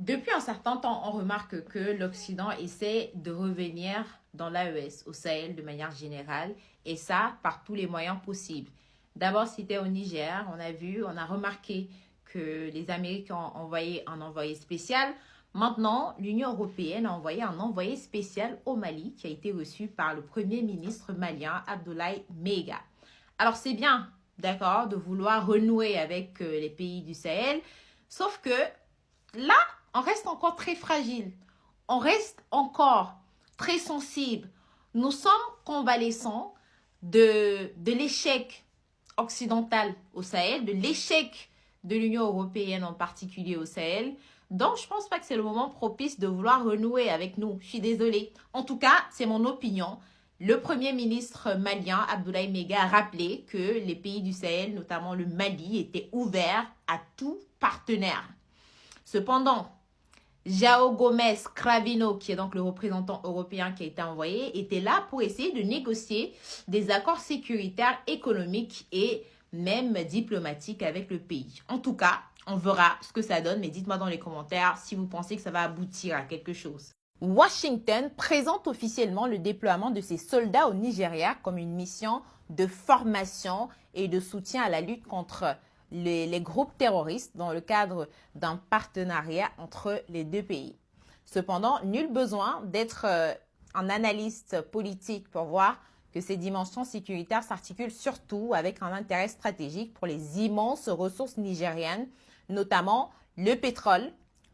Depuis un certain temps, on remarque que l'Occident essaie de revenir dans l'AES, au Sahel de manière générale, et ça par tous les moyens possibles. D'abord, c'était au Niger, on a remarqué que les Américains ont envoyé un envoyé spécial. Maintenant, l'Union européenne a envoyé un envoyé spécial au Mali qui a été reçu par le Premier ministre malien Abdoulaye Meiga. Alors c'est bien, d'accord, de vouloir renouer avec les pays du Sahel, sauf que là, on reste encore très fragile. On reste encore très sensible. Nous sommes convalescents de l'échec occidental au Sahel, de l'échec de l'Union européenne en particulier au Sahel. Donc, je ne pense pas que c'est le moment propice de vouloir renouer avec nous. Je suis désolée. En tout cas, c'est mon opinion. Le Premier ministre malien, Abdoulaye Meiga, a rappelé que les pays du Sahel, notamment le Mali, étaient ouverts à tout partenaire. Cependant, João Gomes Cravino, qui est donc le représentant européen qui a été envoyé, était là pour essayer de négocier des accords sécuritaires, économiques et même diplomatiques avec le pays. En tout cas, on verra ce que ça donne, mais dites-moi dans les commentaires si vous pensez que ça va aboutir à quelque chose. Washington présente officiellement le déploiement de ses soldats au Nigeria comme une mission de formation et de soutien à la lutte contre les groupes terroristes dans le cadre d'un partenariat entre les deux pays. Cependant, nul besoin d'être un analyste politique pour voir que ces dimensions sécuritaires s'articulent surtout avec un intérêt stratégique pour les immenses ressources nigériennes, notamment le pétrole,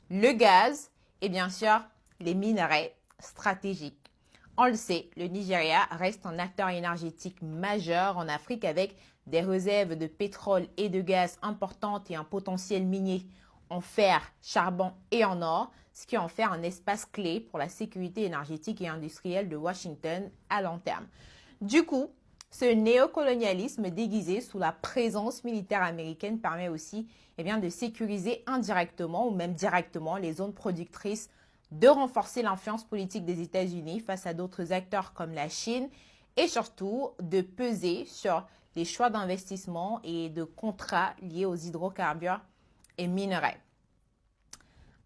le gaz et bien sûr les minerais stratégiques. On le sait, le Nigeria reste un acteur énergétique majeur en Afrique avec des réserves de pétrole et de gaz importantes et un potentiel minier en fer, charbon et en or, ce qui en fait un espace clé pour la sécurité énergétique et industrielle de Washington à long terme. Du coup, ce néocolonialisme déguisé sous la présence militaire américaine permet aussi de sécuriser indirectement ou même directement les zones productrices, de renforcer l'influence politique des États-Unis face à d'autres acteurs comme la Chine et surtout de peser sur les choix d'investissement et de contrats liés aux hydrocarbures et minerais.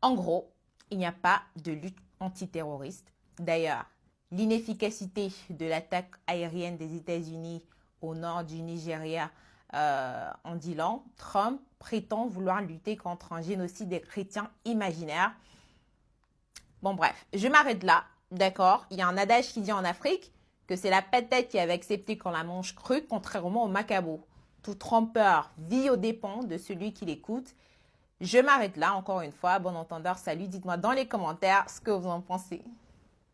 En gros, il n'y a pas de lutte antiterroriste. D'ailleurs, l'inefficacité de l'attaque aérienne des États-Unis au nord du Nigeria en dit long. Trump prétend vouloir lutter contre un génocide des chrétiens imaginaire. Bon bref, je m'arrête là, d'accord? Il y a un adage qui dit en Afrique que c'est la patate qui avait accepté qu'on la mange crue, contrairement au macabo. Tout trompeur vit aux dépens de celui qui l'écoute. Je m'arrête là, encore une fois. Bon entendeur, salut, dites-moi dans les commentaires ce que vous en pensez.